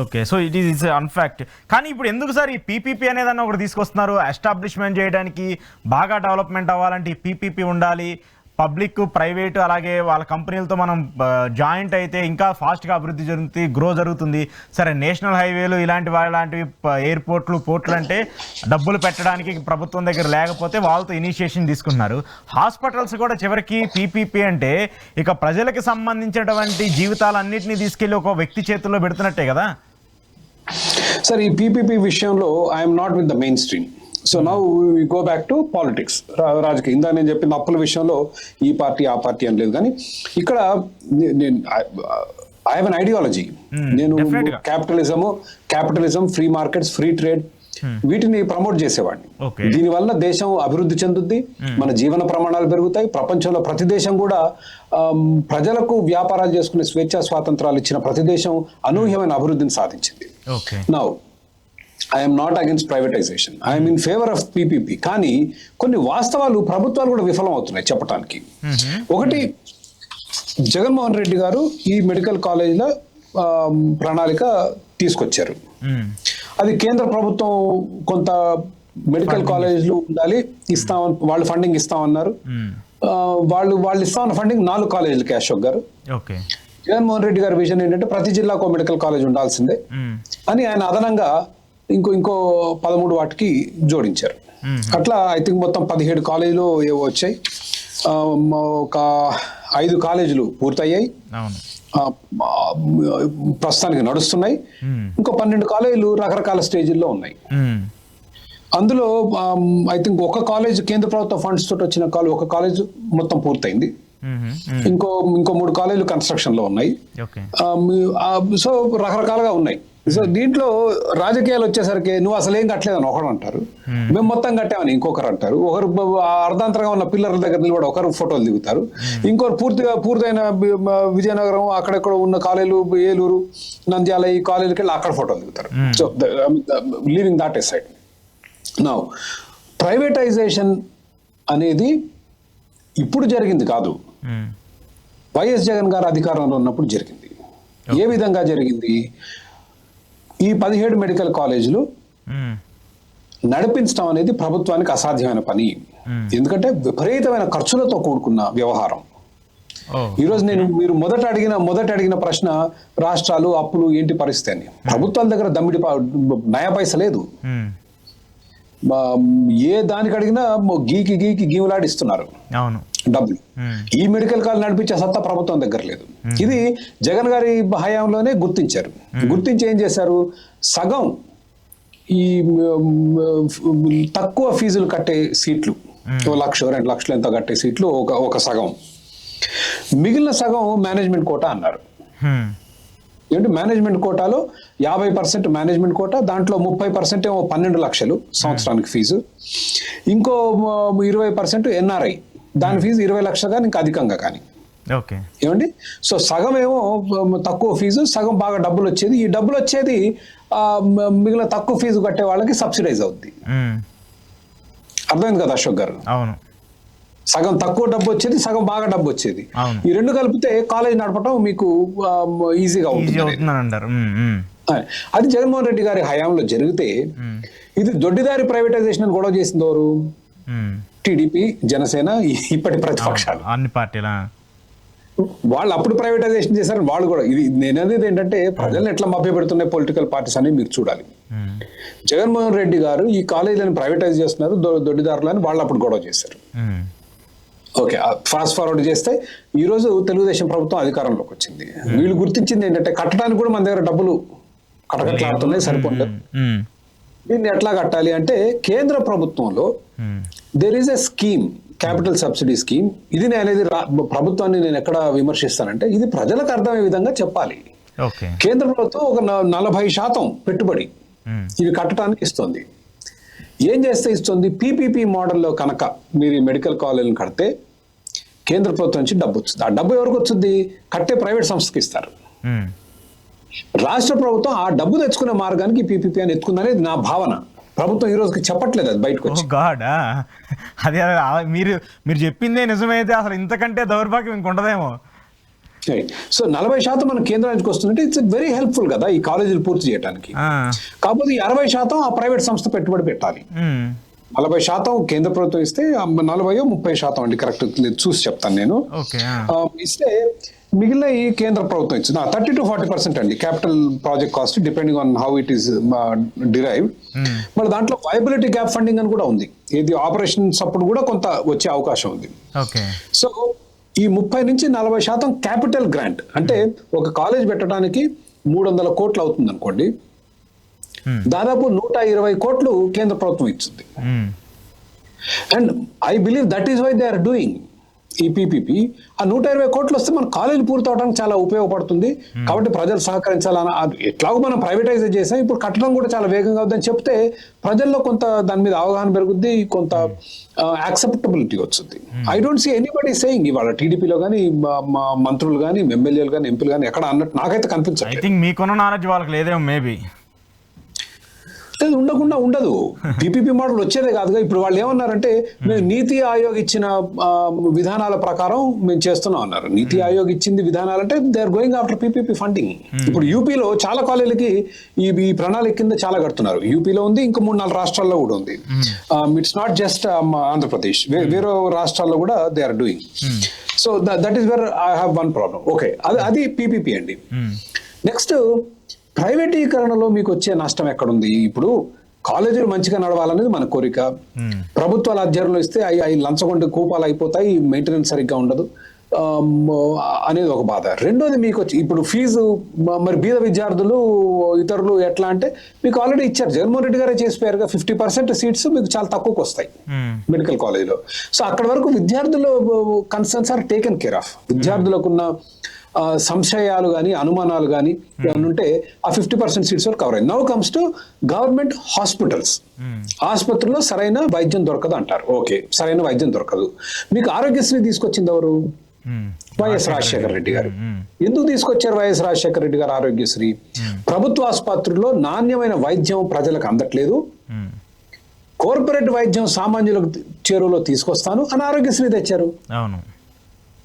okay, so it is in fact. కానీ ఇప్పుడు ఎందుకు సార్ ఈ పీపీపీ అనేదాన్ని ఒకటి తీసుకొస్తున్నారు? ఎస్టాబ్లిష్మెంట్ చేయడానికి, బాగా డెవలప్మెంట్ అవ్వాలంటే ఈ పీపీపీ ఉండాలి, పబ్లిక్ ప్రైవేటు అలాగే వాళ్ళ కంపెనీలతో మనం జాయింట్ అయితే ఇంకా ఫాస్ట్గా అభివృద్ధి జరుగుతుంది, గ్రో జరుగుతుంది. సరే నేషనల్ హైవేలు ఇలాంటివి ఎయిర్పోర్ట్లు పోర్ట్లు అంటే డబ్బులు పెట్టడానికి ప్రభుత్వం దగ్గర లేకపోతే వాళ్ళతో ఇనిషియేషన్ తీసుకున్నారు. హాస్పిటల్స్ కూడా చివరికి పీపీపీ అంటే ఇక ప్రజలకు సంబంధించినటువంటి జీవితాలన్నింటినీ తీసుకెళ్ళి ఒక వ్యక్తి చేతుల్లో పెడుతున్నట్టే కదా సార్. ఈ పీపీపీ విషయంలో I'm not with the mainstream. So now we go back to politics, రాజకీయం. ఇందా నేను చెప్పిన అప్పుల విషయంలో ఈ పార్టీ ఆ పార్టీ అని లేదు, కానీ ఇక్కడ ఐ హావ్ ఎన్ ఐడియాలజీ. నేను capitalism, free markets, free trade వీటిని ప్రమోట్ చేసేవాడిని. దీనివల్ల దేశం అభివృద్ధి చెందుద్ది, మన జీవన ప్రమాణాలు పెరుగుతాయి. ప్రపంచంలో ప్రతి దేశం కూడా ప్రజలకు వ్యాపారాలు చేసుకునే స్వేచ్ఛా స్వాతంత్రాలు ఇచ్చిన ప్రతి దేశం అనూహ్యమైన అభివృద్ధిని సాధించింది. Now I'm not against privatisation, I'm in favour of PPP. కానీ కొన్ని వాస్తవాలు ప్రభుత్వాలు కూడా విఫలం అవుతున్నాయి చెప్పడానికి. ఒకటి, జగన్మోహన్ రెడ్డి గారు ఈ మెడికల్ కాలేజీల ప్రణాళిక తీసుకొచ్చారు. అది కేంద్ర ప్రభుత్వం కొంత మెడికల్ కాలేజీలు ఉండాలి, వాళ్ళు ఫండింగ్ ఇస్తామన్నారు. వాళ్ళు ఇస్తామన్న ఫండింగ్ 4 కాలేజీలకి అశోక్ గారు. జగన్మోహన్ రెడ్డి గారి విజన్ ఏంటంటే ప్రతి జిల్లాకు మెడికల్ కాలేజ్ ఉండాల్సిందే అని ఆయన అదనంగా ఇంకో 13 వాటికి జోడించారు. అట్లా ఐ థింక్ మొత్తం 17 కాలేజీలు ఏవో వచ్చాయి. ఒక 5 కాలేజీలు పూర్తయ్యాయి, ప్రస్తుతానికి నడుస్తున్నాయి. ఇంకో 12 కాలేజీలు రకరకాల స్టేజీల్లో ఉన్నాయి. అందులో ఐ థింక్ ఒక కాలేజ్ కేంద్ర ప్రభుత్వ ఫండ్స్ తోటి వచ్చిన ఒక కాలేజ్ మొత్తం పూర్తయింది. ఇంకో 3 కాలేజీలు కన్స్ట్రక్షన్ లో ఉన్నాయి. సో రకరకాలుగా ఉన్నాయి. సో దీంట్లో రాజకీయాలు వచ్చేసరికి నువ్వు అసలు ఏం కట్టలేదని ఒకరు అంటారు, మేము మొత్తం కట్టామని ఇంకొకరు అంటారు. ఒకరు అర్ధాంతరంగా ఉన్న పిల్లర్ల దగ్గర నిలబడి ఒకరు ఫోటోలు దిగుతారు, ఇంకొకరు పూర్తయిన విజయనగరం అక్కడెక్కడ ఉన్న కాలేజీలు, ఏలూరు, నంద్యాల ఈ కాలేజీలకి వెళ్ళి అక్కడ ఫోటోలు దిగుతారు. So leaving that aside. Now privatisation అనేది ఇప్పుడు జరిగింది కాదు, వైఎస్ జగన్ గారు అధికారంలో ఉన్నప్పుడు జరిగింది. ఏ విధంగా జరిగింది? ఈ 17 మెడికల్ కాలేజీలు నడిపించడం అనేది ప్రభుత్వానికి అసాధ్యమైన పని. ఎందుకంటే విపరీతమైన ఖర్చులతో కూడుకున్న వ్యవహారం. ఈరోజు మీరు మొదట అడిగిన ప్రశ్న రాష్ట్రాలు అప్పులు ఏంటి పరిస్థితి అని. ప్రభుత్వాల దగ్గర నయా పైస లేదు. ఏ దానికి అడిగినా గీకి గీవులాడిస్తున్నారు డబ్బులు. ఈ మెడికల్ కాలేజ్ నడిపించే సత్తా ప్రభుత్వం దగ్గర లేదు. ఇది జగన్ గారి హయాంలోనే గుర్తించారు. గుర్తించి ఏం చేశారు? సగం ఈ తక్కువ ఫీజులు కట్టే సీట్లు, 1 లక్ష 2 లక్షలు ఎంతో కట్టే సీట్లు ఒక సగం, మిగిలిన సగం మేనేజ్మెంట్ కోటా అన్నారు. ఏంటి మేనేజ్మెంట్ కోటాలో 50% మేనేజ్మెంట్ కోటా, దాంట్లో 30% ఏమో 12 లక్షలు సంవత్సరానికి ఫీజు, ఇంకో 20% ఎన్ఆర్ఐ, దాని ఫీజు 20 లక్షలు కానీ ఇంకా అధికంగా కానీ. ఏమండి? సో సగం ఏమో తక్కువ ఫీజు, సగం బాగా డబ్బులు వచ్చేది. ఈ డబ్బులు వచ్చేది మిగిలిన తక్కువ ఫీజు కట్టే వాళ్ళకి సబ్సిడైజ్ అవుద్ది. అర్థమైంది కదా అశోక్ గారు? అవును. సగం తక్కువ డబ్బు వచ్చేది, సగం బాగా డబ్బు వచ్చేది. ఈ రెండు కలిపితే కాలేజ్ నడపడం మీకు ఈజీగా అవుతుంది. అది జగన్మోహన్ రెడ్డి గారి హయాంలో జరిగితే ఇది దొడ్డిదారి ప్రైవేటైజేషన్ అని గొడవ చేసింది ఎవరు? టీడీపీ, జనసేన, ఇప్పటి ప్రతిపక్షాలు, అన్ని పార్టీల వాళ్ళు అప్పుడు ప్రైవేటైజేషన్ చేశారు. వాళ్ళు కూడా ఇది నేననేది ఏంటంటే ప్రజల్ని ఎట్లా మభ్యపెడుతున్నాయి పొలిటికల్ పార్టీస్ అని మీరు చూడాలి. జగన్మోహన్ రెడ్డి గారు ఈ కాలేజీలను ప్రైవేటైజ్ చేస్తున్నారు దొడ్డిదారులని వాళ్ళు అప్పుడు గొడవ చేశారు. ఓకే, ఫాస్ట్ ఫార్వర్డ్ చేస్తే ఈ రోజు తెలుగుదేశం ప్రభుత్వం అధికారంలోకి వచ్చింది. వీళ్ళు గుర్తించింది ఏంటంటే కట్టడానికి కూడా మన దగ్గర డబ్బులు కటకట్లాడుతున్నాయి, సరిపోలేదు. దీన్ని ఎట్లా కట్టాలి అంటే కేంద్ర ప్రభుత్వంలో there is a scheme, capital subsidy scheme. ఇది నేను అనేది ప్రభుత్వాన్ని నేను ఎక్కడ విమర్శిస్తానంటే ఇది ప్రజలకు అర్థమయ్యే విధంగా చెప్పాలి. కేంద్ర ప్రభుత్వం ఒక 40% పెట్టుబడి ఇవి కట్టడానికి ఇస్తుంది. ఏం చేస్తే ఇస్తుంది? పీపీపీ మోడల్లో కనుక మీరు ఈ మెడికల్ కాలేజీని కడితే కేంద్ర ప్రభుత్వం నుంచి డబ్బు వచ్చింది. ఆ డబ్బు ఎవరికి వచ్చింది? కట్టే ప్రైవేట్ సంస్థకి ఇస్తారు. రాష్ట్ర ప్రభుత్వం ఆ డబ్బు తెచ్చుకునే మార్గానికి పీపీపీ అని ఎత్తుకుందనేది నా భావన. ప్రభుత్వం ఈ రోజుకి చెప్పట్లేదు అది బయటకు వచ్చి. గాడ్ అదే మీరు మీరు చెప్పిందే నిజమైతే అసలు ఇంతకంటే దౌర్భాగ్యం ఇంకుంటదేమో. సో 40% మన కేంద్రానికి వస్తుందంటే ఇట్స్ వెరీ హెల్ప్ఫుల్ కదా ఈ కాలేజీలు పూర్తి చేయడానికి. కాకపోతే ఈ 60% ఆ ప్రైవేట్ సంస్థ పెట్టుబడి పెట్టాలి. 40% కేంద్ర ప్రభుత్వం ఇస్తే 40-30% అండి, కరెక్ట్ చూసి చెప్తాను నేను. ఇస్తే మిగిలిన ఈ కేంద్ర ప్రభుత్వం ఇచ్చింది 30-40% అండి capital project cost depending on how it is derived. మరి దాంట్లో వైబిలిటీ గ్యాప్ ఫండింగ్ అని కూడా ఉంది, ఇది ఆపరేషన్స్ అప్పుడు కూడా కొంత వచ్చే అవకాశం ఉంది. సో ఈ 30-40% క్యాపిటల్ గ్రాంట్ అంటే ఒక కాలేజ్ పెట్టడానికి 300 కోట్లు అవుతుంది అనుకోండి, దాదాపు 120 కోట్లు కేంద్ర ప్రభుత్వం ఇచ్చింది. And I believe that is why they are doing ఈ పీపీపీ. ఆ 120 కోట్లు వస్తే మన కాలేజీ పూర్తి అవడానికి చాలా ఉపయోగపడుతుంది. కాబట్టి ప్రజలు సహకరించాలని, ఎట్లాగో మనం ప్రైవేటైజ్ చేసాం, ఇప్పుడు కట్టడం కూడా చాలా వేగంగా అవుతుందని చెప్తే ప్రజల్లో కొంత దాని మీద అవగాహన పెరుగుద్ది, కొంత యాక్సెప్టబిలిటీ వచ్చింది. I don't see anybody saying ఇవాళ టీడీపీలో కానీ మంత్రులు కానీ ఎమ్మెల్యేలు కానీ ఎంపీలు కానీ ఎక్కడ అన్నట్టు నాకైతే కనిపించదు. ఐ థింక్ మీకున్న నాలెడ్జ్ వాళ్ళకి లేదేమో మేబీ. ఉండకుండా ఉండదు, పీపీపీ మోడల్ వచ్చేదే కాదుగా. ఇప్పుడు వాళ్ళు ఏమన్నారంటే మేము నీతి ఆయోగ్ ఇచ్చిన విధానాల ప్రకారం మేము చేస్తున్నాం అన్నారు. నీతి ఆయోగ్ ఇచ్చింది విధానాలు అంటే they are going after PPP funding. ఇప్పుడు యూపీలో చాలా కాలేజీలకి ఈ ప్రణాళిక కింద చాలా కడుతున్నారు. యూపీలో ఉంది, ఇంకా 3-4 రాష్ట్రాల్లో కూడా ఉంది. ఇట్స్ నాట్ జస్ట్ ఆంధ్రప్రదేశ్, వేరే రాష్ట్రాల్లో కూడా they are doing. So that is where I have one problem. Okay, అది పీపీపీ అండి. నెక్స్ట్, ప్రైవేటీకరణలో మీకు వచ్చే నష్టం ఎక్కడుంది? ఇప్పుడు కాలేజీలు మంచిగా నడవాలనేది మన కోరిక. ప్రభుత్వాల అధ్యయనంలో ఇస్తే అవి లంచగొండ కూపాలు అయిపోతాయి, మెయింటెనెన్స్ సరిగ్గా ఉండదు అనేది ఒక బాధ. రెండోది మీకు వచ్చి ఇప్పుడు ఫీజు మరి బీద విద్యార్థులు ఇతరులు ఎట్లా అంటే మీకు ఆల్రెడీ ఇచ్చారు, జగన్మోహన్ రెడ్డి గారే చేసిపోయారుగా. 50% సీట్స్ మీకు చాలా తక్కువకి వస్తాయి మెడికల్ కాలేజీలో. సో అక్కడ వరకు విద్యార్థుల concerns are taken care of. విద్యార్థులకున్న సంశయాలు కానీ అనుమానాలు కానీ ఏమైనా ఉంటే ఆ 50% సీట్స్ వరకు కవర్ అయింది. Now comes to government hospitals. ఆసుపత్రుల్లో సరైన వైద్యం దొరకదు అంటారు. ఓకే, సరైన వైద్యం దొరకదు. మీకు ఆరోగ్యశ్రీ తీసుకొచ్చింది ఎవరు? వైఎస్ రాజశేఖర రెడ్డి గారు. ఎందుకు తీసుకొచ్చారు వైఎస్ రాజశేఖర రెడ్డి గారు ఆరోగ్యశ్రీ? ప్రభుత్వ ఆసుపత్రుల్లో నాణ్యమైన వైద్యం ప్రజలకు అందట్లేదు, కార్పొరేట్ వైద్యం సామాన్యులకు చేరువలో తీసుకొస్తాను అని ఆరోగ్యశ్రీ తెచ్చారు.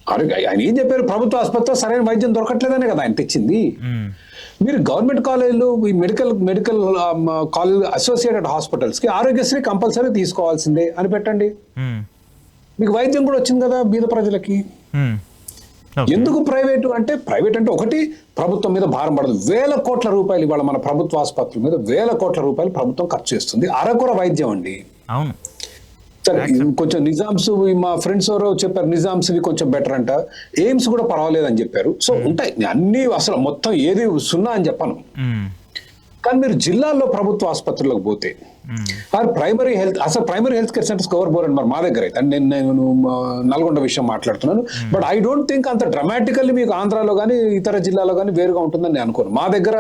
ఆయన ఏం చెప్పారు? ప్రభుత్వ ఆసుపత్రిలో సరైన వైద్యం దొరకట్లేదనే కదా ఆయన తెచ్చింది. మీరు గవర్నమెంట్ కాలేజీలు, ఈ మెడికల్ కాలేజ్ అసోసియేటెడ్ హాస్పిటల్స్ కి ఆరోగ్యశ్రీ కంపల్సరీ తీసుకోవాల్సిందే అని పెట్టండి. మీకు వైద్యం కూడా వచ్చింది కదా బీద ప్రజలకి. ఎందుకు ప్రైవేటు అంటే? ప్రైవేట్ అంటే ఒకటి, ప్రభుత్వం మీద భారం పడదు. 1000 కోట్ల రూపాయలు ఇవాళ మన ప్రభుత్వ ఆసుపత్రుల మీద 1000 కోట్ల రూపాయలు ప్రభుత్వం ఖర్చు చేస్తుంది. అరకొర వైద్యం అండి. అవును, కొంచెం నిజామ్స్, మా ఫ్రెండ్స్ ఎవరో చెప్పారు నిజామ్స్ కొంచెం బెటర్ అంట, ఎయిమ్స్ కూడా పర్వాలేదు అని చెప్పారు. సో ఉంటాయి అన్ని, అసలు మొత్తం ఏది సున్నా అని చెప్పను. కానీ మీరు జిల్లాల్లో ప్రభుత్వ ఆసుపత్రులకు పోతే ప్రైమరీ హెల్త్, అసలు primary health care centres cover bore అండి మరి మా దగ్గర అయితే. నేను నల్గొండ విషయం మాట్లాడుతున్నాను, బట్ ఐ డోంట్ థింక్ అంత డ్రమాటికల్లీ మీకు ఆంధ్రాలో కానీ ఇతర జిల్లాలో కానీ వేరుగా ఉంటుందని నేను అనుకోను. మా దగ్గర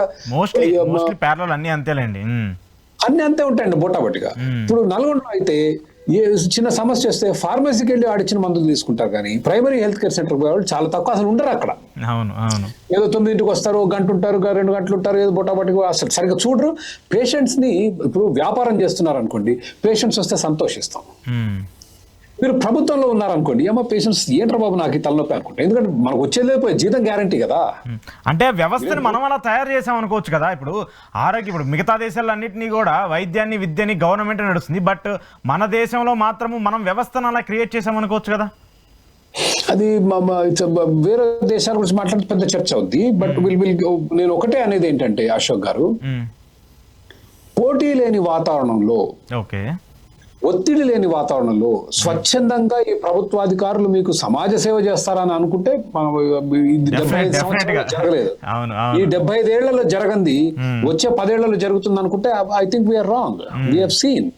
అన్ని అంతే ఉంటాయండి బొట్టాబొట్టిగా. ఇప్పుడు నల్గొండలో అయితే ఏ చిన్న సమస్య వస్తే ఫార్మసీకి వెళ్ళి ఆడిచ్చిన మందులు తీసుకుంటారు, కానీ ప్రైమరీ హెల్త్ కేర్ సెంటర్ వాళ్ళు చాలా తక్కువ, అసలు ఉండరు అక్కడ. ఏదో 9ంటికి వస్తారు, గంట ఉంటారు, 2 గంటలు ఉంటారు, ఏదో బొట్టాబొట్టిగా అసలు సరిగ్గా చూడరు. పేషెంట్స్ ని ఇప్పుడు వ్యాపారం చేస్తున్నారు అనుకోండి, పేషెంట్స్ వస్తే సంతోషిస్తాం. మీరు ప్రభుత్వంలో ఉన్నారనుకోండి, ఏమో పేషెంట్స్ ఏంట్రా బాబు నాకు ఈ తలనొప్పి అనుకుంటా, ఎందుకంటే మనకు వచ్చేదే జీతం గ్యారంటీ కదా. అంటే వ్యవస్థని మనం అలా తయారు చేసాం అనుకోవచ్చు కదా. ఇప్పుడు ఇప్పుడు మిగతా దేశాలన్నింటినీ కూడా వైద్యాన్ని విద్యని గవర్నమెంట్ నడుస్తుంది, బట్ మన దేశంలో మాత్రము మనం వ్యవస్థను అలా క్రియేట్ చేసాం అనుకోవచ్చు కదా. అది వేరే దేశాల గురించి మాట్లాడితే పెద్ద చర్చ అవుద్ది. బట్ నేను ఒకటే అనేది ఏంటంటే అశోక్ గారు, పోటీ లేని వాతావరణంలో, ఒత్తిడి లేని వాతావరణంలో స్వచ్ఛందంగా ఈ ప్రభుత్వాధికారులు మీకు సమాజ సేవ చేస్తారని అనుకుంటే జరగలేదు. ఈ 75 ఏళ్లలో జరగంది వచ్చే 10 ఏళ్లలో జరుగుతుంది అనుకుంటే I think we're wrong. We have seen.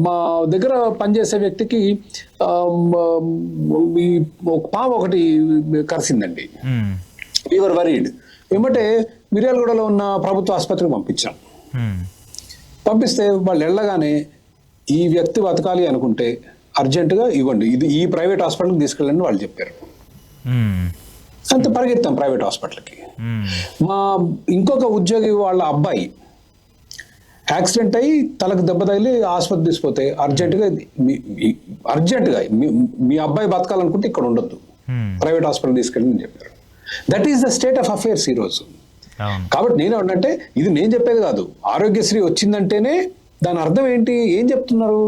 మా దగ్గర పనిచేసే వ్యక్తికి ఒక పాము ఒకటి కరిసిందండి. We are worried. ఏమంటే మిర్యాలగూడలో ఉన్న ప్రభుత్వ ఆసుపత్రికి పంపించాం. పంపిస్తే వాళ్ళు వెళ్ళగానే ఈ వ్యక్తి బతకాలి అనుకుంటే అర్జెంటుగా ఇవ్వండి, ఇది ఈ ప్రైవేట్ హాస్పిటల్కి తీసుకెళ్ళండి వాళ్ళు చెప్పారు. అంతే పరిగెత్తాం ప్రైవేట్ హాస్పిటల్కి. మా ఇంకొక ఉద్యోగి వాళ్ళ అబ్బాయి యాక్సిడెంట్ అయ్యి తలకు దెబ్బ తగిలి ఆసుపత్రి తీసుకుపోతే అర్జెంటుగా మీ అబ్బాయి బతకాలనుకుంటే ఇక్కడ ఉండొద్దు, ప్రైవేట్ హాస్పిటల్ తీసుకెళ్ళి చెప్పారు. That is the state of affairs ఈరోజు. కాబట్టి నేనేమంటే ఇది నేను చెప్పేది కాదు, ఆరోగ్యశ్రీ వచ్చిందంటేనే దాని అర్థం ఏంటి, ఏం చెప్తున్నారు,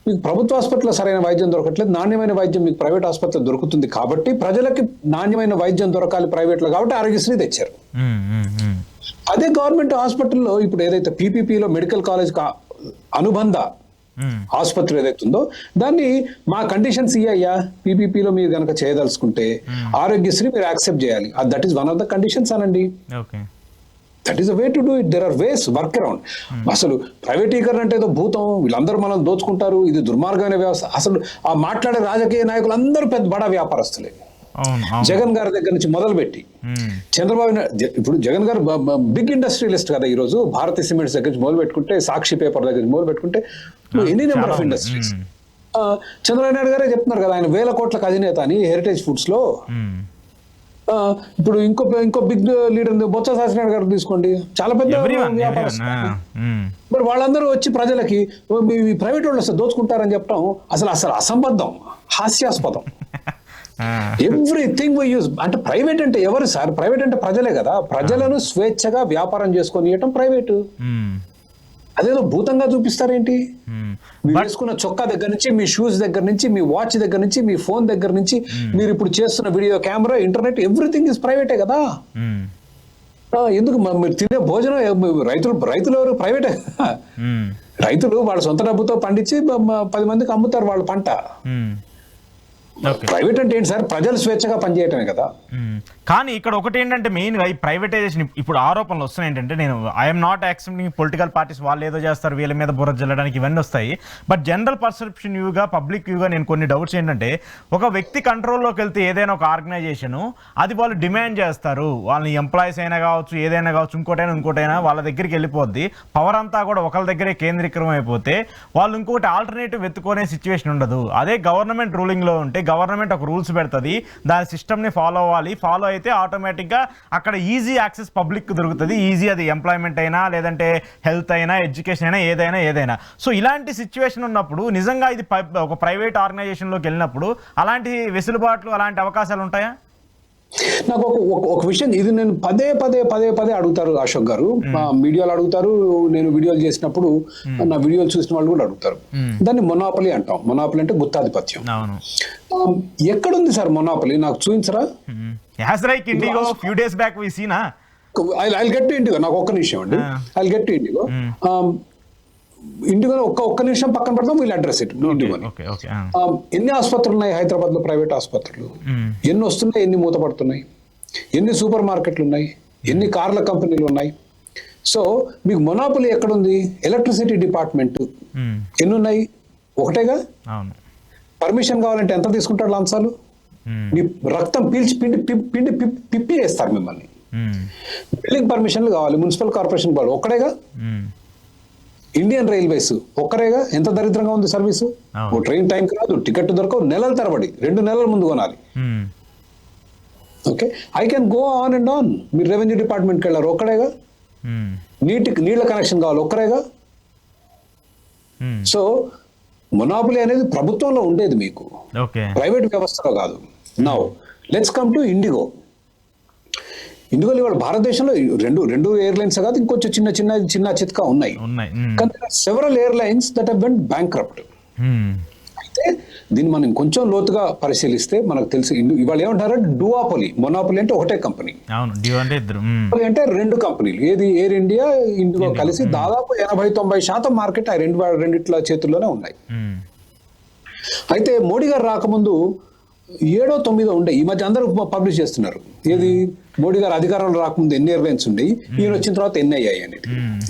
మీకు ప్రభుత్వ హాస్పిటల్లో సరైన వైద్యం దొరకట్లేదు, నాణ్యమైన వైద్యం మీకు ప్రైవేట్ హాస్పిటల్ దొరుకుతుంది కాబట్టి ప్రజలకి నాణ్యమైన వైద్యం దొరకాలి ప్రైవేట్లో కాబట్టి ఆరోగ్యశ్రీ తెచ్చారు. అదే గవర్నమెంట్ హాస్పిటల్లో ఇప్పుడు ఏదైతే పీపీపీలో మెడికల్ కాలేజ్ అనుబంధ ఆసుపత్రి ఏదైతుందో దాన్ని మా కండిషన్స్ ఇయ్యా పీపీపీలో మీరు కనుక చేయదలుచుకుంటే ఆరోగ్యశ్రీ మీరు యాక్సెప్ట్ చేయాలి, that is one of the conditions అనండి. That is a way to do it. There are ways work around. అసలు ప్రైవేటీకరణ అంటే ఏదో భూతం, వీళ్ళందరూ మనం దోచుకుంటారు, ఇది దుర్మార్గమైన వ్యవస్థ. అసలు ఆ మాట్లాడే రాజకీయ నాయకులు అందరూ పెద్ద బడా వ్యాపారస్తులే. జగన్ గారి దగ్గర నుంచి మొదలుపెట్టి చంద్రబాబు ఇప్పుడు జగన్ గారు బిగ్ ఇండస్ట్రియలిస్ట్ కదా. ఈ రోజు భారతీయ సిమెంట్స్ దగ్గర నుంచి మొదలు పెట్టుకుంటే, సాక్షి పేపర్ దగ్గర నుంచి మొదలు పెట్టుకుంటే any number of industries. Chandrababu Naidu గారే చెప్తున్నారు కదా, ఆయన 1000 కోట్లకు అధినేత అని హెరిటేజ్ ఫుడ్స్ లో. ఇప్పుడు ఇంకో బిగ్ లీడర్ బొత్స సత్యనారాయణ గారు తీసుకోండి, చాలా పెద్ద వ్యాపారస్తులు. మరి వాళ్ళందరూ వచ్చి ప్రజలకి ప్రైవేట్ వాళ్ళు వస్తే దోచుకుంటారని చెప్పడం అసలు అసంబద్ధం, హాస్యాస్పదం. Everything we use. అంటే ప్రైవేట్ అంటే ఎవరు సార్? ప్రైవేట్ అంటే ప్రజలే కదా. ప్రజలను స్వేచ్ఛగా వ్యాపారం చేసుకొని ఇవ్వటం ప్రైవేటు. అదేదో భూతంగా చూపిస్తారేంటి? మీరు వేసుకున్న చొక్కా దగ్గర నుంచి, మీ షూస్ దగ్గర నుంచి, మీ వాచ్ దగ్గర నుంచి, మీ ఫోన్ దగ్గర నుంచి, మీరు ఇప్పుడు చేస్తున్న video, camera, internet, everything is ప్రైవేటే కదా. ఎందుకు మీరు తినే భోజనం రైతులు ఎవరు? ప్రైవేటే. రైతులు వాళ్ళ సొంత డబ్బుతో పండించి 10 మందికి అమ్ముతారు వాళ్ళ పంట. ప్రైవేట్ అంటే ఏంటి సార్? ప్రజలు స్వేచ్ఛగా పనిచేయటమే కదా. కానీ ఇక్కడ ఒకటి ఏంటంటే మెయిన్గా ఈ ప్రైవేటైజేషన్ ఇప్పుడు ఆరోపణలు వస్తున్నాయి ఏంటంటే, నేను I'm not accepting political parties వాళ్ళు ఏదో చేస్తారు వీళ్ళ మీద బుర్ర జల్లడానికి ఇవన్నీ వస్తాయి. బట్ జనరల్ పర్సెప్షన్ వ్యూగా, పబ్లిక్ వ్యూగా నేను కొన్ని డౌట్స్ ఏంటంటే, ఒక వ్యక్తి కంట్రోల్లోకి వెళ్తే ఏదైనా ఒక ఆర్గనైజేషన్ అది వాళ్ళు డిమాండ్ చేస్తారు, వాళ్ళని ఎంప్లాయీస్ అయినా కావచ్చు, ఏదైనా కావచ్చు, ఇంకోటైనా వాళ్ళ దగ్గరికి వెళ్ళిపోద్ది. పవర్ అంతా కూడా ఒకళ్ళ దగ్గరే కేంద్రీకరం అయిపోతే వాళ్ళు ఇంకోటి ఆల్టర్నేటివ్ వెతుకునే సిచ్యువేషన్ ఉండదు. అదే గవర్నమెంట్ రూలింగ్లో ఉంటే గవర్నమెంట్ ఒక రూల్స్ పెడుతుంది, దాని సిస్టమ్ని ఫాలో అవ్వాలి. ఫాలో అయితే ఆటోమేటిక్గా అక్కడ ఈజీ యాక్సెస్ పబ్లిక్ దొరుకుతుంది. ఈజీ, అది ఎంప్లాయ్మెంట్ అయినా, లేదంటే హెల్త్ అయినా, ఎడ్యుకేషన్ అయినా, ఏదైనా. సో ఇలాంటి సిచ్యువేషన్ ఉన్నప్పుడు నిజంగా ఇది ఒక ప్రైవేట్ ఆర్గనైజేషన్లోకి వెళ్ళినప్పుడు అలాంటి వెసులుబాట్లు, అలాంటి అవకాశాలు ఉంటాయా? నాకు ఒక విషయం, ఇది నేను పదే అడుగుతారు అశోక్ గారు, మీడియాలో అడుగుతారు, నేను వీడియోలు చేసినప్పుడు నా వీడియోలు చూసిన వాళ్ళు కూడా అడుగుతారు. దాన్ని మొనాపలి అంటాం. మొనాపలి అంటే గుత్తాధిపత్యం. ఎక్కడుంది సార్ మొనాపలి? నాకు చూపించరా? I'll get to Indigo. నాకు ఒక్క నిమిషం అండి. I'll get to Indigo. IndiGo ఒక్క నిమిషం పక్కన పెడతాం, వీళ్ళు అడ్రస్ ఇట్. ఎన్ని ఆసుపత్రులు ఉన్నాయి హైదరాబాద్ లో? ప్రైవేట్ ఆసుపత్రులు ఎన్ని వస్తున్నాయి, ఎన్ని మూతపడుతున్నాయి, ఎన్ని సూపర్ మార్కెట్లు ఉన్నాయి, ఎన్ని కార్ల కంపెనీలు ఉన్నాయి. సో మీకు మొనాపలి ఎక్కడుంది? ఎలక్ట్రిసిటీ డిపార్ట్మెంట్ ఎన్ని ఉన్నాయి? ఒకటేగా. పర్మిషన్ కావాలంటే ఎంత తీసుకుంటాడు లంచాలు? మీ రక్తం పీల్చి పిప్పి వేస్తారు మిమ్మల్ని. బిల్డింగ్ పర్మిషన్లు కావాలి, మున్సిపల్ కార్పొరేషన్ కావాలి, ఒక్కడేగా. Indian railways ఒక్కరేగా. ఎంత దరిద్రంగా ఉంది సర్వీసు. ఓ ట్రైన్ టైంకి రాదు, టికెట్ దొరకవు, నెలల తరబడి, 2 నెలల ముందు కొనాలి. Okay, I can go on and on. మీరు రెవెన్యూ డిపార్ట్మెంట్కి వెళ్ళారు, ఒక్కడేగా. నీళ్ళ కనెక్షన్ కావాలి, ఒక్కరేగా. సో మొనాపలి అనేది ప్రభుత్వంలో ఉండేది మీకు, ప్రైవేట్ వ్యవస్థలో కాదు. Now let's come to IndiGo. ఇండిగోలు ఇవాళ భారతదేశంలో రెండు ఎయిర్లైన్స్ కాదు, ఇంకొంచెం చిన్న చిత్కా ఉన్నాయి. కానీ several airlines that have vent bankrupt. అయితే దీన్ని మనం కొంచెం లోతుగా పరిశీలిస్తే మనకు తెలిసి ఇవాళ ఏమంటారు, డువాపోలి. మొనాపోలి అంటే ఒకటే కంపెనీ, అంటే 2 కంపెనీలు. ఏది? ఎయిర్ ఇండియా, ఇండిగో కలిసి దాదాపు 80-90% మార్కెట్ ఆ రెండిట్ల చేతుల్లోనే ఉన్నాయి. అయితే మోడీ గారు రాకముందు 7 or 9 ఉండే. ఈ మధ్య అందరూ పబ్లిష్ చేస్తున్నారు. ఏది? మోడీ గారు అధికారంలో రాకముందు ఎన్ని ఎయిర్లైన్స్ ఉండేవి, ఈయన వచ్చిన తర్వాత ఎన్ని అయ్యాయి అనేది.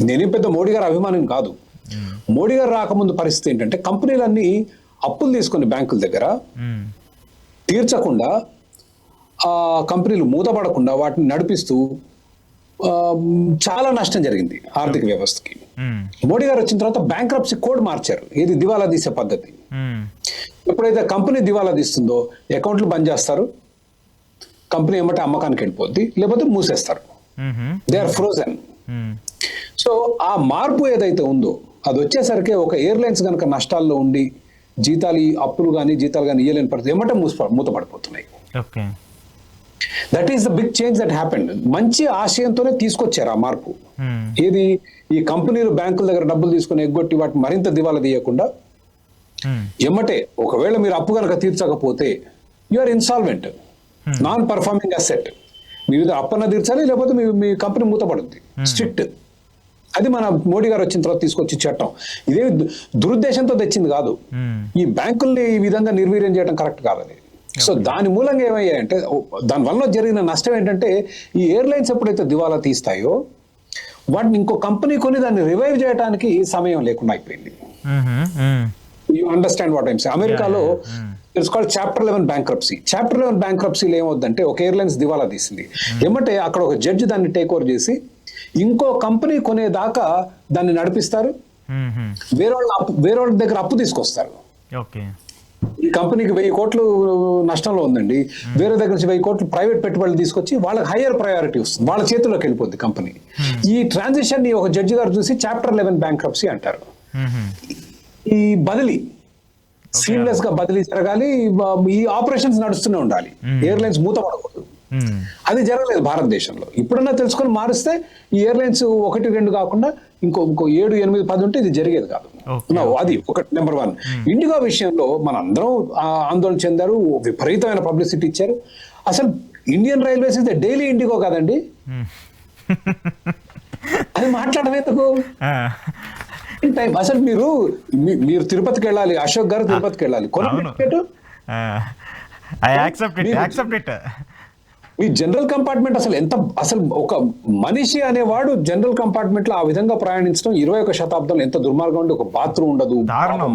నేనేం పెద్ద మోడీ గారు అభిమానం కాదు. మోడీ గారు రాకముందు పరిస్థితి ఏంటంటే, కంపెనీలన్నీ అప్పులు తీసుకుని బ్యాంకుల దగ్గర తీర్చకుండా, ఆ కంపెనీలు మూతపడకుండా వాటిని నడిపిస్తూ చాలా నష్టం జరిగింది ఆర్థిక వ్యవస్థకి. మోడీ గారు వచ్చిన తర్వాత బ్యాంక్రప్సీ కోడ్ మార్చారు. ఏది? దివాలా తీసే పద్ధతి. ఎప్పుడైతే కంపెనీ దివాలా తీస్తుందో అకౌంట్లు బంద్ చేస్తారు, కంపెనీ ఏమంటే అమ్మకానికి వెళ్ళిపోద్ది, లేకపోతే మూసేస్తారు. They are frozen. సో ఆ మార్పు ఏదైతే ఉందో అది వచ్చేసరికి ఒక ఎయిర్లైన్స్ కనుక నష్టాల్లో ఉండి అప్పులు కానీ జీతాలు కానీ ఇయ్యలేని పరిస్థితి ఏమంటే మూతపడిపోతున్నాయి. That is the big change that happened. మంచి ఆశయంతోనే తీసుకొచ్చారు ఆ మార్పు. ఏది, ఈ కంపెనీలు బ్యాంకుల దగ్గర డబ్బులు తీసుకుని ఎగ్గొట్టి వాటిని మరింత దివాలా తీయకుండా ఎమ్మటే ఒకవేళ మీరు అప్పు కనుక తీర్చకపోతే you are insolvent, non performing asset. మీరు అప్పన్న తీర్చాలి, లేకపోతే మీ కంపెనీ మూతపడుద్ది. స్ట్రిక్ట్. అది మన మోడీ గారు వచ్చిన తర్వాత తీసుకొచ్చి చట్టం. ఇదే దురుద్దేశంతో తెచ్చింది కాదు. ఈ బ్యాంకుల్ని ఈ విధంగా నిర్వీర్యం చేయడం కరెక్ట్ కాదు అది. సో దాని మూలంగా ఏమయ్యాయంటే, దాని వల్ల జరిగిన నష్టం ఏంటంటే, ఈ ఎయిర్లైన్స్ ఎప్పుడైతే దివాలా తీస్తాయో వాటిని ఇంకో కంపెనీ కొని దాన్ని రివైవ్ చేయడానికి సమయం లేకుండా అయిపోయింది. You understand what I'm saying? అమెరికాలో it's called chapter 11 bankruptcy. Chapter 11 బ్యాంక్రప్సీలో ఏమవుద్దంటే, ఒక ఎయిర్లైన్స్ దివాలా తీసింది, ఏమంటే అక్కడ ఒక జడ్జి దాన్ని టేక్ ఓవర్ చేసి ఇంకో కంపెనీ కొనేదాకా దాన్ని నడిపిస్తారు. వేరే వాళ్ళ దగ్గర అప్పు తీసుకొస్తారు. ఈ కంపెనీకి 1000 కోట్లు నష్టంలో ఉందండి, వేరే దగ్గర నుంచి 1000 కోట్లు ప్రైవేట్ పెట్టుబడులు తీసుకొచ్చి వాళ్ళకి హయ్యర్ ప్రయారిటీ వస్తుంది, వాళ్ళ చేతుల్లోకి వెళ్ళిపోద్ది కంపెనీ. ఈ ట్రాన్సిషన్ ని ఒక జడ్జి గారు చూసి చాప్టర్ 11 బ్యాంక్రప్సీ అంటారు. ఈ బదిలీ సీమ్లెస్ గా బదిలీ జరగాలి, ఈ ఆపరేషన్స్ నడుస్తూనే ఉండాలి, ఎయిర్లైన్స్ మూతపడకూడదు. అది జరగలేదు భారతదేశంలో. ఇప్పుడన్నా తెలుసుకొని మారిస్తే ఈ ఎయిర్లైన్స్ 1, 2 కాకుండా ఇంకో 7, 8, 10 ఉంటే ఇది జరిగేది కాదు. అది ఒకటి. నెంబర్ 1. ఇండిగో విషయంలో మనందరం ఆందోళన చెందారు, విపరీతమైన పబ్లిసిటీ ఇచ్చారు. అసలు Indian railways is daily IndiGo కాదండి, అది మాట్లాడవేందుకు? అసలు మీరు తిరుపతికి వెళ్ళాలి, అశోక్ గారు తిరుపతికి వెళ్ళాలి, మీ జనరల్ కంపార్ట్మెంట్ అసలు ఒక మనిషి అనేవాడు జనరల్ కంపార్ట్మెంట్ లో ఆ విధంగా ప్రయాణించడం 21వ శతాబ్దంలో ఎంత దుర్మార్గం అండి. ఒక బాత్రూమ్ ఉండదు,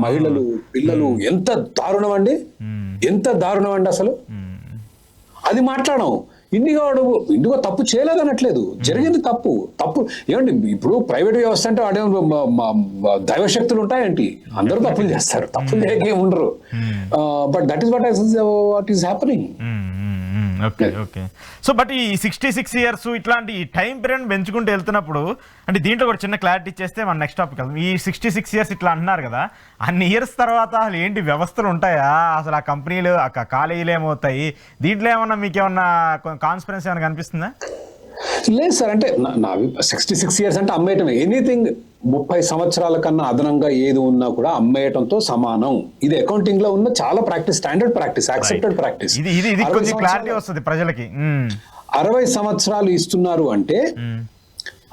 మహిళలు పిల్లలు, ఎంత దారుణం అండి, ఎంత దారుణం అండి అసలు. అది మాట్లాడడం. ఇండిగో తప్పు చేయలేదనట్లేదు, జరిగింది తప్పు. ఏమండి, ఇప్పుడు ప్రైవేట్ వ్యవస్థ అంటే వాడే దైవశక్తులు ఉంటాయండి, అందరూ తప్పులు చేస్తారు, తప్పులు లేకే ఉండరు. But that is what is happening. Okay. So but ఈ 66 years ఇట్లాంటి టైం పీరియడ్ పెంచుకుంటూ వెళ్తున్నప్పుడు, అంటే దీంట్లో కూడా చిన్న క్లారిటీ ఇచ్చేస్తే మన నెక్స్ట్ టాపిక్ వెళ్దాం. ఈ 66 years ఇట్లా అంటున్నారు కదా, అన్ని ఇయర్స్ తర్వాత అసలు ఏంటి వ్యవస్థలు ఉంటాయా, అసలు ఆ కంపెనీలు ఆ కాలేజీలు ఏమవుతాయి, దీంట్లో ఏమన్నా మీకేమన్నా కాన్స్పిరెన్సీ ఏమైనా కనిపిస్తుందా? లేదు సార్, అంటే 66 years అంటే అమ్మేయటమే. ఎనీథింగ్ 30 సంవత్సరాల కన్నా అదనంగా ఏది ఉన్నా కూడా అమ్మేయటంతో సమానం. ఇది అకౌంటింగ్ లో ఉన్న చాలా practice, standard practice, accepted practice. 60 సంవత్సరాలు ఇస్తున్నారు అంటే